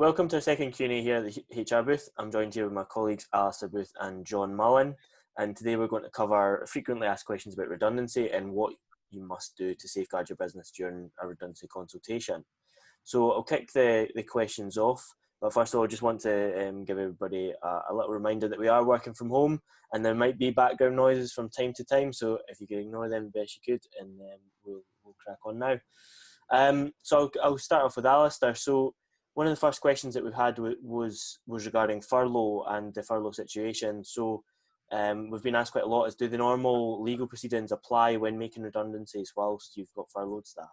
welcome to our second Q&A here at the HR booth. I'm joined here with my colleagues Alistair Booth and John Mullen, and today we're going to cover frequently asked questions about redundancy and what you must do to safeguard your business during a redundancy consultation. So I'll kick the questions off, but first of all I just want to give everybody a little reminder that we are working from home and there might be background noises from time to time, so if you can ignore them best you could, and we'll crack on now. So I'll start off with Alistair. So one of the first questions that we've had was regarding furlough and the furlough situation. So we've been asked quite a lot is, do the normal legal proceedings apply when making redundancies whilst you've got furloughed staff?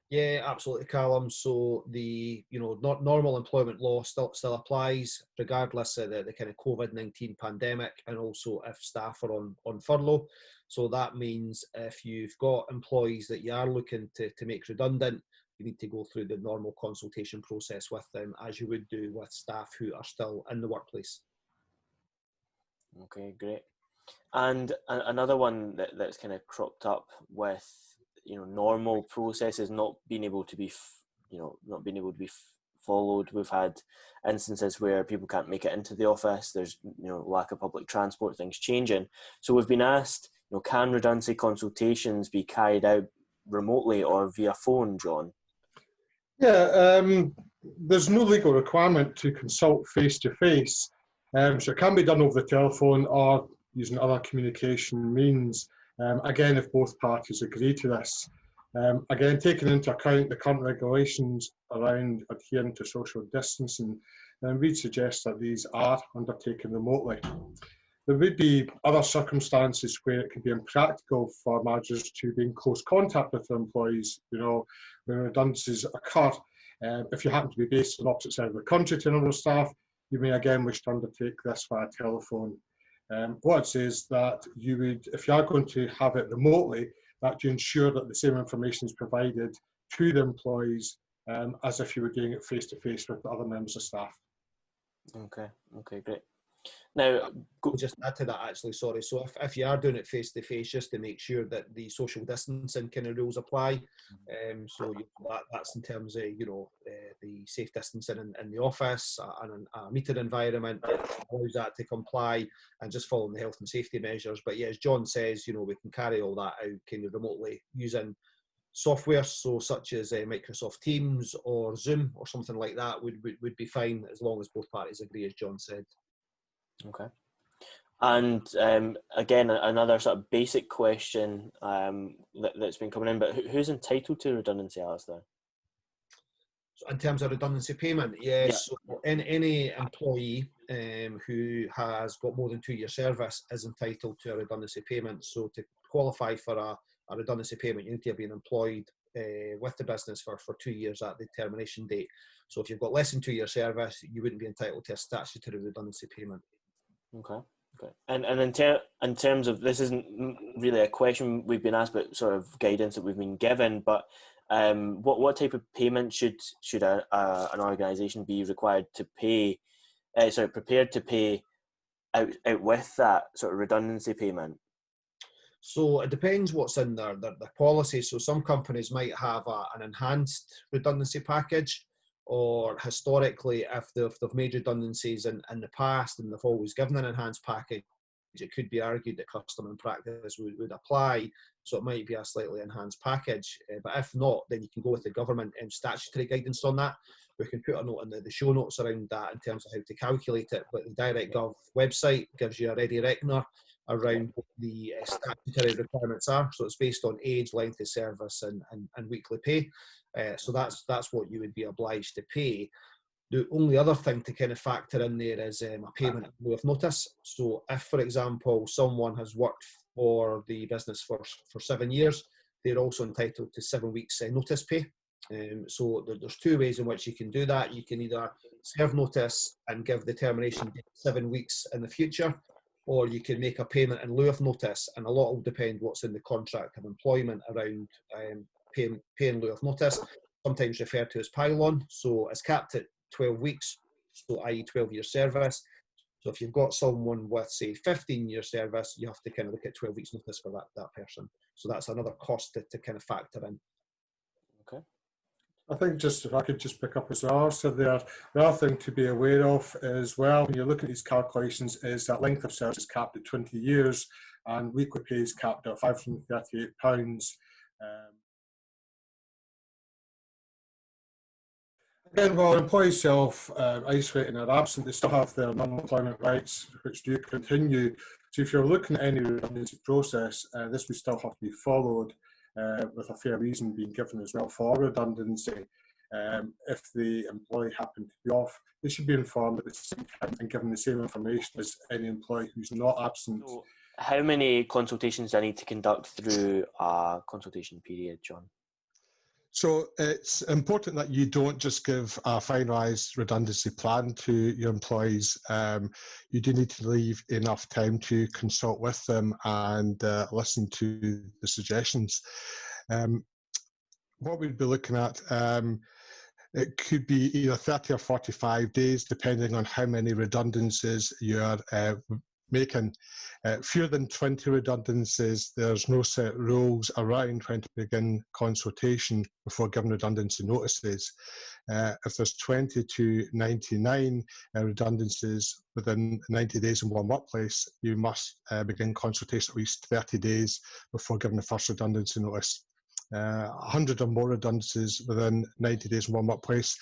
Yeah, absolutely, Calum. So the not normal employment law still applies regardless of the kind of COVID-19 pandemic, and also if staff are on furlough. So that means if you've got employees that you are looking to make redundant, you need to go through the normal consultation process with them, as you would do with staff who are still in the workplace. Okay, great. And another one that's kind of cropped up with normal processes not being able to be followed. We've had instances where people can't make it into the office. There's lack of public transport, things changing. So we've been asked, can redundancy consultations be carried out remotely or via phone, John? Yeah, there's no legal requirement to consult face-to-face, so it can be done over the telephone or using other communication means, again, if both parties agree to this. Again, taking into account the current regulations around adhering to social distancing, we'd suggest that these are undertaken remotely. There would be other circumstances where it can be impractical for managers to be in close contact with their employees, when redundancies occur. If you happen to be based on the opposite side of the country to another staff, you may again wish to undertake this via telephone. What I'd say is that you would, if you are going to have it remotely, that you ensure that the same information is provided to the employees as if you were doing it face-to-face with the other members of staff. Okay, great. Now, I'll just add to that actually, sorry. So if you are doing it face-to-face, just to make sure that the social distancing kind of rules apply. So that's in terms of, the safe distancing in the office and a meeting environment that allows that to comply and just following the health and safety measures. But yeah, as John says, we can carry all that out kind of remotely using software, so such as Microsoft Teams or Zoom or something like that would be fine as long as both parties agree, as John said. Okay. And again, another sort of basic question that's been coming in, but who's entitled to redundancy, Alistair? So in terms of redundancy payment, yes. Yeah. So any employee who has got more than 2 years service is entitled to a redundancy payment. So to qualify for a redundancy payment, you need to have been employed with the business for 2 years at the termination date. So if you've got less than 2 years service, you wouldn't be entitled to a statutory redundancy payment. Okay. And in terms of, this isn't really a question we've been asked, but sort of guidance that we've been given, but what type of payment should an organisation be required to pay, prepared to pay out with that sort of redundancy payment? So it depends what's in their policy. So some companies might have an enhanced redundancy package, or historically, if they've made redundancies in the past and they've always given an enhanced package, it could be argued that custom and practice would apply. So it might be a slightly enhanced package. But if not, then you can go with the government statutory guidance on that. We can put a note in the show notes around that in terms of how to calculate it. But the DirectGov website gives you a ready reckoner around what the statutory requirements are. So it's based on age, length of service and weekly pay. So that's what you would be obliged to pay. The only other thing to kind of factor in there is a payment in lieu of notice. So if, for example, someone has worked for the business for 7 years, they're also entitled to 7 weeks notice pay. So there's two ways in which you can do that. You can either serve notice and give the termination date 7 weeks in the future, or you can make a payment in lieu of notice, and a lot will depend what's in the contract of employment around pay in lieu of notice, sometimes referred to as pile-on. So it's capped at 12 weeks, so i.e. 12 years service. So if you've got someone with, say, 15 years service, you have to kind of look at 12 weeks notice for that person. So that's another cost to kind of factor in. Okay. I think just if I could just pick up as well, so the other thing to be aware of as well when you're looking at these calculations is that length of service is capped at 20 years and weekly pay is capped at £538. Again, while employees self-isolate and are absent, they still have their non-employment rights, which do continue. So if you're looking at any redundancy process, this would still have to be followed with a fair reason being given as well for redundancy. If the employee happened to be off, they should be informed at the same time and given the same information as any employee who's not absent. So how many consultations do I need to conduct through a consultation period, John? So it's important that you don't just give a finalised redundancy plan to your employees. You do need to leave enough time to consult with them and listen to the suggestions. What we'd be looking at, it could be either 30 or 45 days, depending on how many redundancies you're making. Fewer than 20 redundancies, there's no set rules around when to begin consultation before giving redundancy notices. If there's 20 to 99 redundancies within 90 days in one workplace, you must begin consultation at least 30 days before giving the first redundancy notice. 100 or more redundancies within 90 days in one workplace,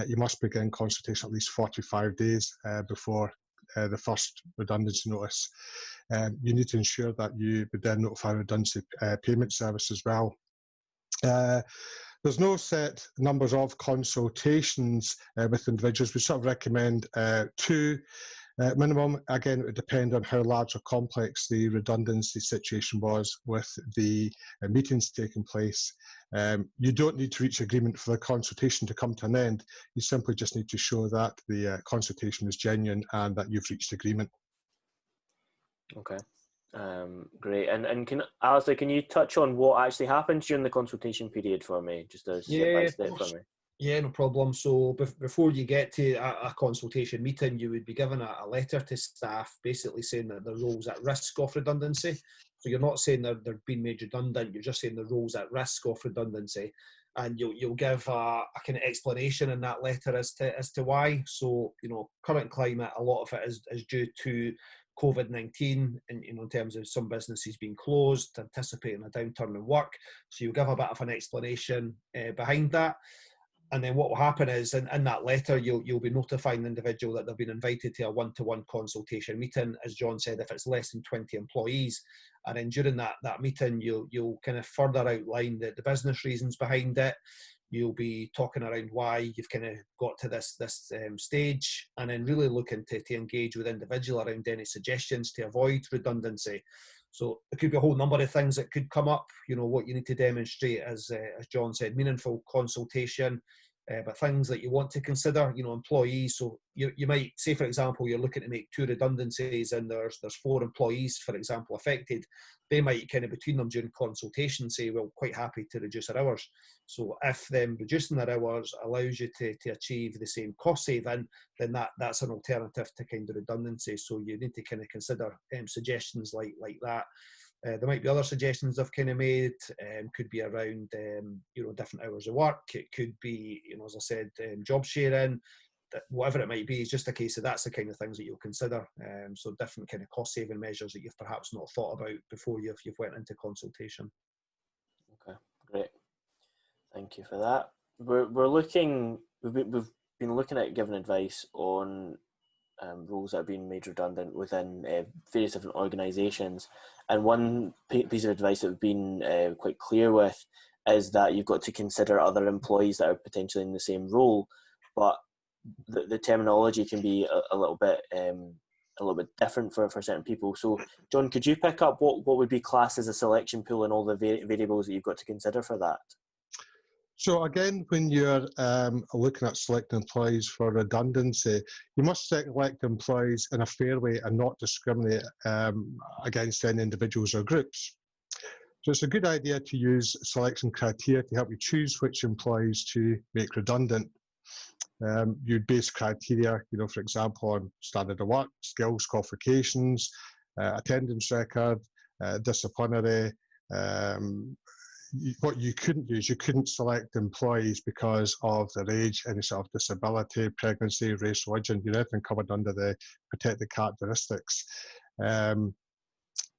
you must begin consultation at least 45 days before the first redundancy notice. You need to ensure that you would then notify redundancy payment service as well. There's no set numbers of consultations with individuals. We sort of recommend 2 minimum. Again, it would depend on how large or complex the redundancy situation was with the meetings taking place. You don't need to reach agreement for the consultation to come to an end. You simply just need to show that the consultation is genuine and that you've reached agreement. Okay, great. And Alistair, can you touch on what actually happens during the consultation period for me, just a step by step for me? Yeah, no problem. So before you get to a consultation meeting, you would be given a letter to staff basically saying that the role's at risk of redundancy. So you're not saying that they're being made redundant, you're just saying the role's at risk of redundancy. And you'll give a kind of explanation in that letter as to why. So, current climate, a lot of it is due to COVID-19 and, in terms of some businesses being closed, anticipating a downturn in work. So you'll give a bit of an explanation behind that. And then what will happen is in that letter, you'll be notifying the individual that they've been invited to a one-to-one consultation meeting, as John said, if it's less than 20 employees. And then during that meeting, you'll kind of further outline the business reasons behind it. You'll be talking around why you've kind of got to this stage, and then really looking to engage with the individual around any suggestions to avoid redundancy. So there could be a whole number of things that could come up. What you need to demonstrate, as John said, meaningful consultation, but things that you want to consider, employees. So you might say, for example, you're looking to make 2 redundancies and there's 4 employees, for example, affected. They might kind of between them during consultation say, well, quite happy to reduce our hours. So if them reducing their hours allows you to achieve the same cost saving, then that's an alternative to kind of redundancy. So you need to kind of consider suggestions like that. There might be other suggestions I've kind of made. Could be around different hours of work. It could be, as I said, job sharing. Whatever it might be, it's just a case of that's the kind of things that you'll consider. So different kind of cost saving measures that you've perhaps not thought about before you've went into consultation. Okay, great. Thank you for that. We've been looking at giving advice on roles that have been made redundant within various different organisations, and one piece of advice that we've been quite clear with is that you've got to consider other employees that are potentially in the same role, but the terminology can be a little bit different for certain people. So, John, could you pick up what would be classed as a selection pool and all the variables that you've got to consider for that? So again, when you're looking at selecting employees for redundancy, you must select employees in a fair way and not discriminate against any individuals or groups. So it's a good idea to use selection criteria to help you choose which employees to make redundant. You'd base criteria, for example, on standard of work, skills, qualifications, attendance record, disciplinary, what you couldn't do is you couldn't select employees because of their age, any sort of disability, pregnancy, race, religion, anything covered under the protected characteristics.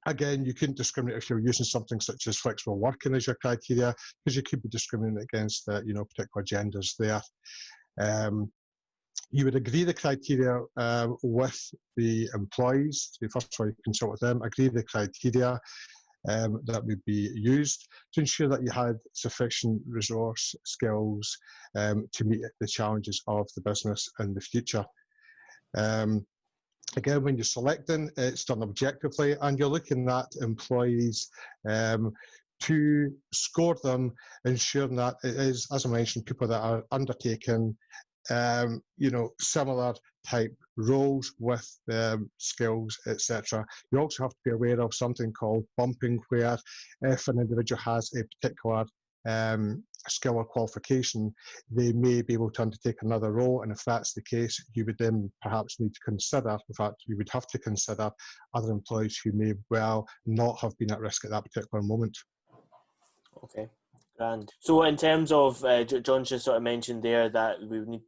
Again, you couldn't discriminate if you're using something such as flexible working as your criteria, because you could be discriminating against particular genders there. You would agree the criteria with the employees. So first of all, you consult with them, agree the criteria that would be used to ensure that you had sufficient resource skills to meet the challenges of the business in the future. Again, when you're selecting, it's done objectively, and you're looking at employees to score them, ensuring that it is, as I mentioned, people that are undertaking similar type roles with skills, etc. You also have to be aware of something called bumping, where if an individual has a particular skill or qualification, they may be able to undertake another role, and if that's the case, you would then perhaps need to consider, in fact, you would have to consider other employees who may well not have been at risk at that particular moment. Okay. Grand. So in terms of, John just sort of mentioned there that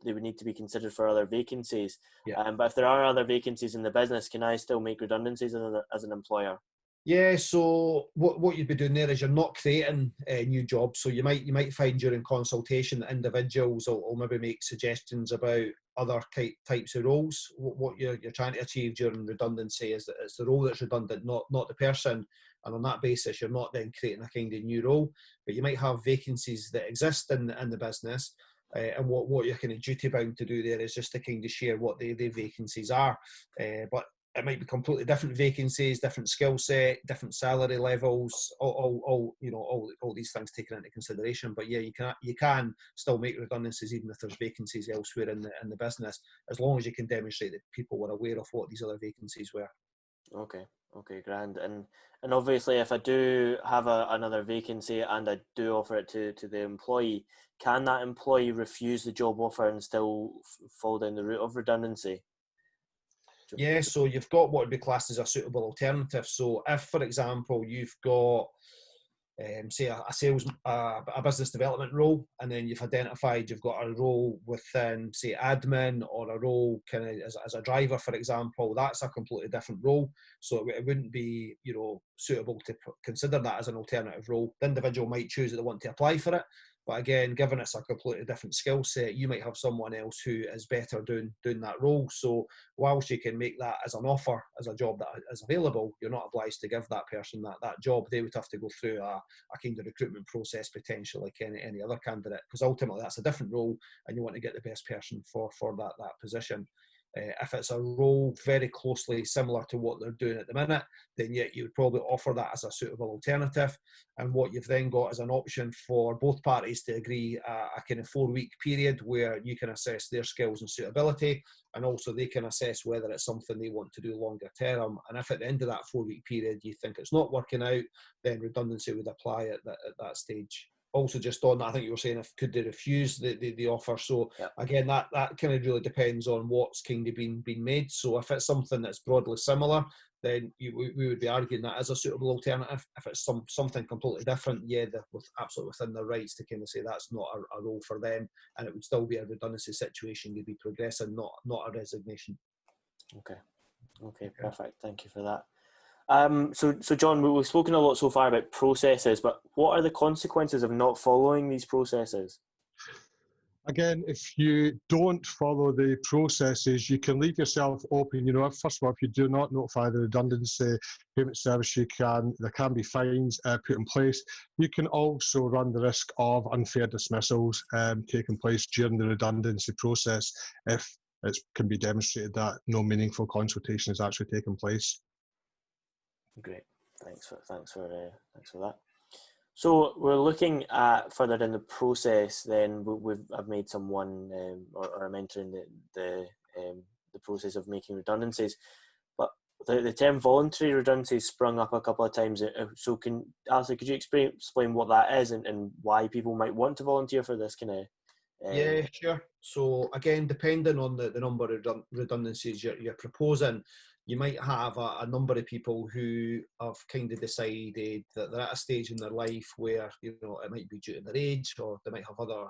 they would need to be considered for other vacancies. Yeah. But if there are other vacancies in the business, can I still make redundancies as an employer? Yeah, so what you'd be doing there is you're not creating new jobs. So you might find during consultation that individuals will maybe make suggestions about other types of roles. What you're trying to achieve during redundancy is that it's the role that's redundant, not the person. And on that basis, you're not then creating a kind of new role. But you might have vacancies that exist in the business. And what you're kind of duty bound to do there is just to kind of share what the vacancies are. But it might be completely different vacancies, different skill set, different salary levels, all these things taken into consideration. But yeah, you can still make redundancies even if there's vacancies elsewhere in the business, as long as you can demonstrate that people were aware of what these other vacancies were. Okay, grand. And obviously, if I do have another vacancy and I do offer it to the employee, can that employee refuse the job offer and still fall down the route of redundancy? Yeah, so you've got what would be classed as a suitable alternative. So if, for example, you've got, say, a business development role, and then you've identified you've got a role within, say, admin, or a role kind of as a driver, for example, that's a completely different role. So it wouldn't be, suitable to consider that as an alternative role. The individual might choose that they want to apply for it. But again, given it's a completely different skill set, you might have someone else who is better doing that role. So whilst you can make that as an offer, as a job that is available, you're not obliged to give that person that job. They would have to go through a kind of recruitment process, potentially like any other candidate, because ultimately that's a different role and you want to get the best person for that position. If it's a role very closely similar to what they're doing at the minute, then yeah, you would probably offer that as a suitable alternative. And what you've then got is an option for both parties to agree a kind of 4-week period where you can assess their skills and suitability, and also they can assess whether it's something they want to do longer term. And if at the end of that 4-week period you think it's not working out, then redundancy would apply at that stage. Also, just on that, I think you were saying, if could they refuse the offer? So yeah. Again, that kind of really depends on what's kind of been made. So if it's something that's broadly similar, then we would be arguing that as a suitable alternative. If it's something completely different, yeah, they're absolutely within their rights to kind of say that's not a role for them, and it would still be a redundancy situation. You'd be progressing, not a resignation. Okay, perfect. Thank you for that. So John, we've spoken a lot so far about processes, but what are the consequences of not following these processes? Again, if you don't follow the processes, you can leave yourself open. First of all, if you do not notify the redundancy payment service, there can be fines put in place. You can also run the risk of unfair dismissals taking place during the redundancy process if it can be demonstrated that no meaningful consultation has actually taken place. Great, thanks for that. So we're looking at further in the process. Then I've made someone or I'm entering the process of making redundancies. But the term voluntary redundancy sprung up a couple of times. So Alistair, could you explain what that is and why people might want to volunteer for this kind of? Yeah, sure. So again, depending on the number of redundancies you're proposing, You might have a number of people who have kind of decided that they're at a stage in their life where, you know, it might be due to their age, or they might have other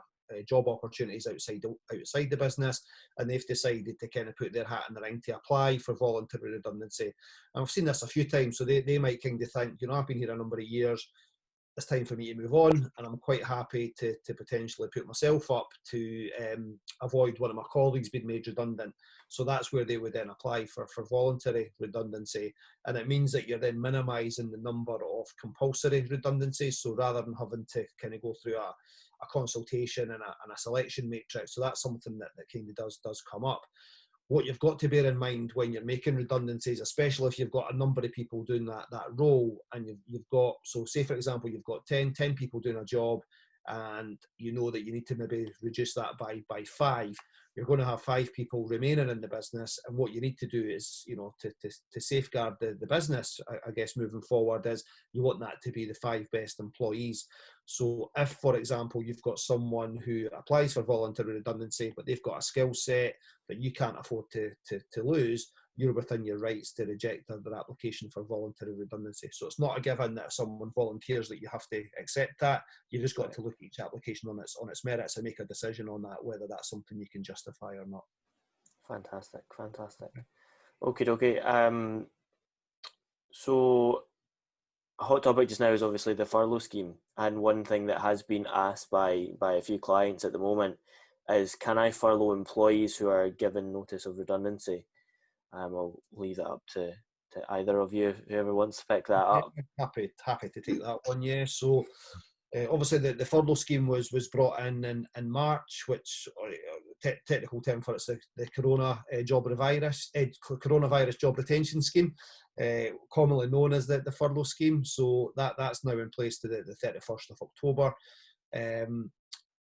job opportunities outside the business, and they've decided to kind of put their hat in the ring to apply for voluntary redundancy. And I've seen this a few times, so they might kind of think, you know, I've been here a number of years, it's time for me to move on, and I'm quite happy to potentially put myself up to avoid one of my colleagues being made redundant. So that's where they would then apply for voluntary redundancy, and it means that you're then minimising the number of compulsory redundancies. So rather than having to kind of go through a consultation and a selection matrix, so that's something that kind of does come up. What you've got to bear in mind when you're making redundancies, especially if you've got a number of people doing that role, and you've got, so say for example, you've got 10 people doing a job, and you know that you need to maybe reduce that by 5, you're going to have 5 people remaining in the business, and what you need to do is, you know, to safeguard the business, I guess, moving forward, is you want that to be the 5 best employees. So if, for example, you've got someone who applies for voluntary redundancy, but they've got a skill set that you can't afford to lose, you're within your rights to reject their application for voluntary redundancy. So it's not a given that if someone volunteers that you have to accept that. You've just got to look at each application on its merits and make a decision on that, whether that's something you can justify or not. Fantastic. Okay. So a hot topic just now is obviously the furlough scheme, and one thing that has been asked by a few clients at the moment is, can I furlough employees who are given notice of redundancy? I'll leave that up to either of you, whoever wants to pick that up. Happy to take that one, yeah. So obviously the furlough scheme was brought in March, which technical term for it's the coronavirus job retention scheme, commonly known as the furlough scheme. So that's now in place to the 31st of October.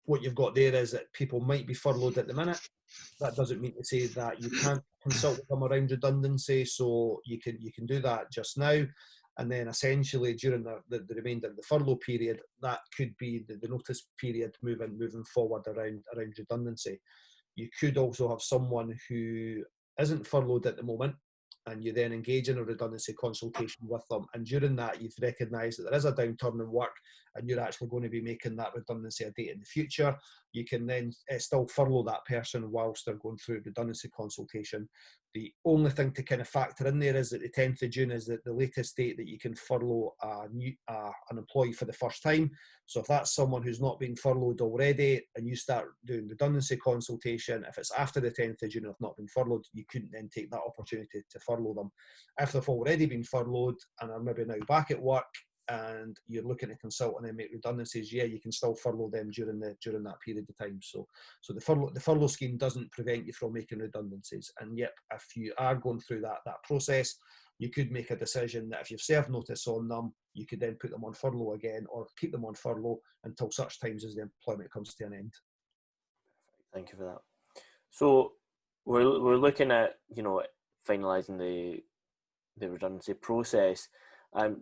What you've got there is that people might be furloughed at the minute. That doesn't mean to say that you can't consult with them around redundancy, so you can do that just now, and then essentially during the remainder of the furlough period, that could be the notice period moving forward around redundancy. You could also have someone who isn't furloughed at the moment, and you then engage in a redundancy consultation with them, and during that you've recognised that there is a downturn in work and you're actually going to be making that redundancy a date in the future. You can then still furlough that person whilst they're going through redundancy consultation. The only thing to kind of factor in there is that the 10th of June is the latest date that you can furlough an employee for the first time. So if that's someone who's not been furloughed already and you start doing redundancy consultation, if it's after the 10th of June and have not been furloughed, you couldn't then take that opportunity to furlough them. If they've already been furloughed and are maybe now back at work and you're looking to consult and then make redundancies, yeah, you can still furlough them during that period of time. So the furlough scheme doesn't prevent you from making redundancies. And yep, if you are going through that process, you could make a decision that if you've served notice on them, you could then put them on furlough again, or keep them on furlough until such times as the employment comes to an end. Thank you for that. So we're looking at, you know, finalising the redundancy process.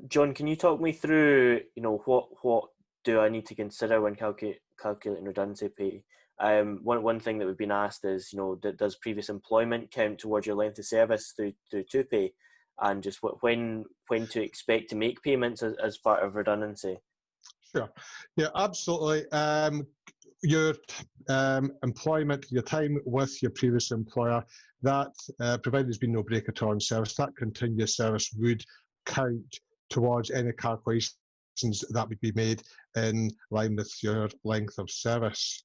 John, can you talk me through, you know, what do I need to consider when calculating redundancy pay? One thing that we've been asked is, you know, does previous employment count towards your length of service through to pay, and just when to expect to make payments as part of redundancy? Sure. Yeah, absolutely. Your employment, your time with your previous employer, that provided there's been no break at all in service, that continuous service would count towards any calculations that would be made in line with your length of service.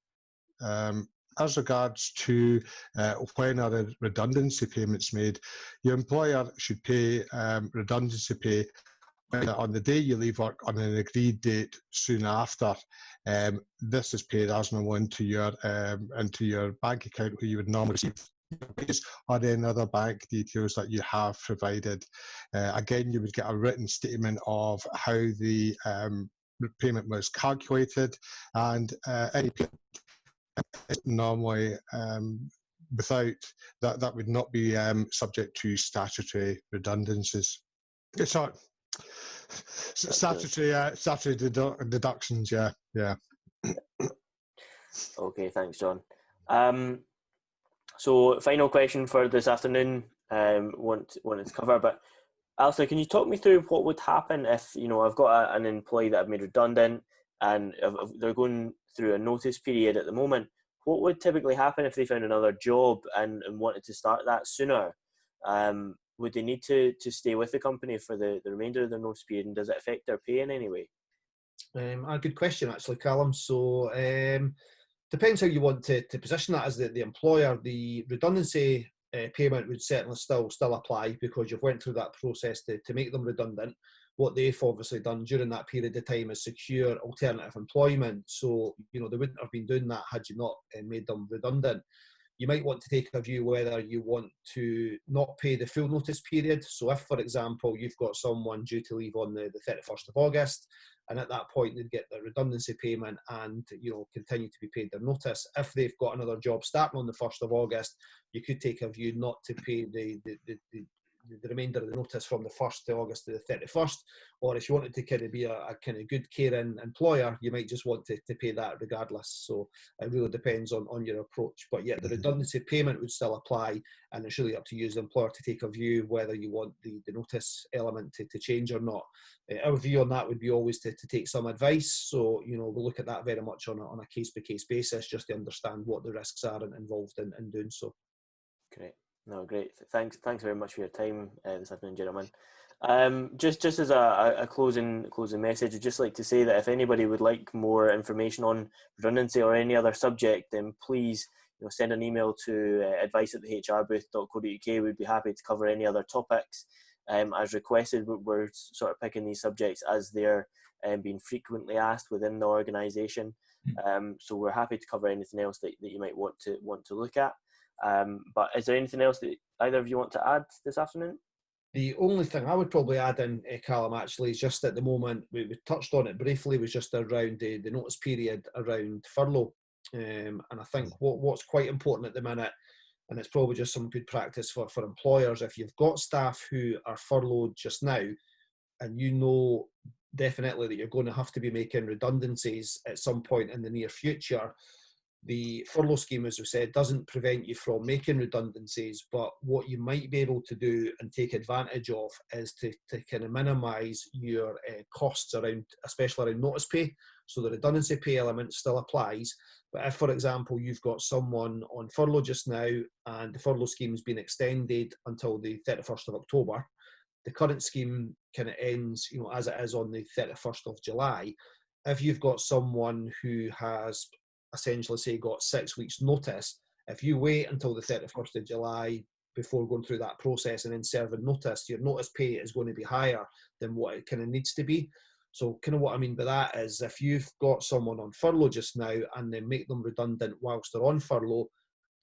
As regards to when are the redundancy payments made, your employer should pay redundancy pay on the day you leave work on an agreed date soon after. This is paid as normal into your bank account where you would normally receive or any other bank details that you have provided. Again, you would get a written statement of how the payment was calculated, and any payment normally without that would not be subject to statutory redundancies. Sorry, statutory deductions. Yeah. Okay, thanks, John. So final question for this afternoon. wanted to cover. But Alistair, can you talk me through what would happen if, you know, I've got an employee that I've made redundant and they're going through a notice period at the moment? What would typically happen if they found another job and wanted to start that sooner? Would they need to stay with the company for the remainder of their notice period, and does it affect their pay in any way? A good question, actually, Calum. So depends how you want to position that as the employer. The redundancy payment would certainly still apply because you've went through that process to make them redundant. What they've obviously done during that period of time is secure alternative employment. So, you know, they wouldn't have been doing that had you not made them redundant. You might want to take a view whether you want to not pay the full notice period. So if, for example, you've got someone due to leave on the 31st of August, and at that point they'd get the redundancy payment and, you know, continue to be paid their notice. If they've got another job starting on the 1st of August, you could take a view not to pay the remainder of the notice from the 1st of August to the 31st, or if you wanted to kind of be a kind of good caring employer, you might just want to pay that regardless. So it really depends on your approach. But yeah, the redundancy payment would still apply, and it's really up to you as the employer to take a view whether you want the notice element to change or not. Our view on that would be always to take some advice. So, you know, we'll look at that very much on a case-by-case basis just to understand what the risks are involved in doing so. Great. No, great. Thanks very much for your time this afternoon, gentlemen. Just as a closing message, I'd just like to say that if anybody would like more information on redundancy or any other subject, then please, you know, send an email to advice@thehrbooth.co.uk. We'd be happy to cover any other topics as requested. We're sort of picking these subjects as they're being frequently asked within the organisation. So we're happy to cover anything else that you might want to look at. But is there anything else that either of you want to add this afternoon? The only thing I would probably add in, Calum, actually, is just at the moment, we touched on it briefly, was just around the notice period around furlough. And I think what's quite important at the minute, and it's probably just some good practice for employers, if you've got staff who are furloughed just now, and you know definitely that you're going to have to be making redundancies at some point in the near future, the furlough scheme, as we said, doesn't prevent you from making redundancies, but what you might be able to do and take advantage of is to kind of minimise your costs around, especially around notice pay. So the redundancy pay element still applies, but if, for example, you've got someone on furlough just now and the furlough scheme has been extended until the 31st of October, the current scheme kind of ends, you know, as it is on the 31st of July. If you've got someone who has essentially say got 6 weeks notice, if you wait until the 31st of July before going through that process and then serving notice, your notice pay is going to be higher than what it kind of needs to be. So kind of what I mean by that is if you've got someone on furlough just now and then make them redundant whilst they're on furlough,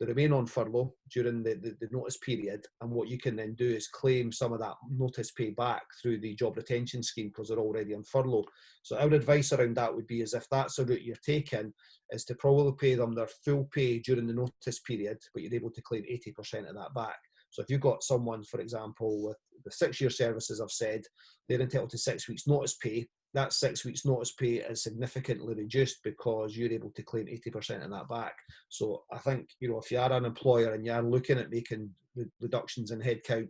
they remain on furlough during the notice period, and what you can then do is claim some of that notice pay back through the job retention scheme because they're already on furlough. So our advice around that would be is if that's a route you're taking, is to probably pay them their full pay during the notice period, but you're able to claim 80% of that back. So if you've got someone, for example, with the 6-year service, as I've said, they're entitled to 6 weeks notice pay. That 6 weeks notice pay is significantly reduced because you're able to claim 80% of that back. So I think, you know, if you are an employer and you are looking at making reductions in headcount,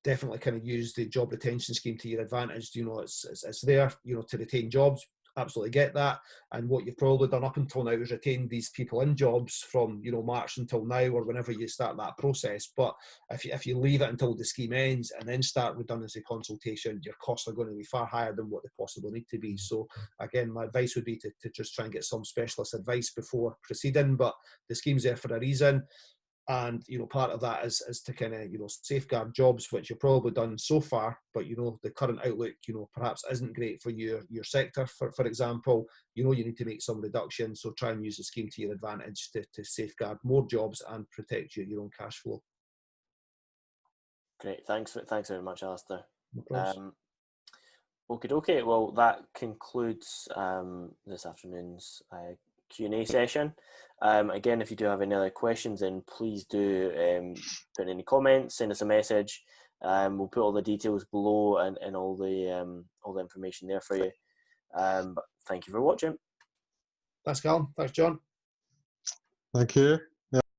definitely kind of use the job retention scheme to your advantage. You know, it's there, you know, to retain jobs. Absolutely get that. And what you've probably done up until now is retain these people in jobs from, you know, March until now or whenever you start that process. But if you leave it until the scheme ends and then start redundancy consultation, your costs are going to be far higher than what they possibly need to be. So again, my advice would be to just try and get some specialist advice before proceeding. But the scheme's there for a reason. And, you know, part of that is to kind of, you know, safeguard jobs, which you've probably done so far, but, you know, the current outlook, you know, perhaps isn't great for your sector, for example. You know, you need to make some reductions, so try and use the scheme to your advantage to safeguard more jobs and protect your own cash flow. Great, thanks very much, Alistair. No problem. Okay, well, that concludes this afternoon's Q&A session. Again, if you do have any other questions, then please do put in any comments, send us a message. We'll put all the details below and all the information there for you. But thank you for watching. Thanks, Calum. Thanks, John. Thank you.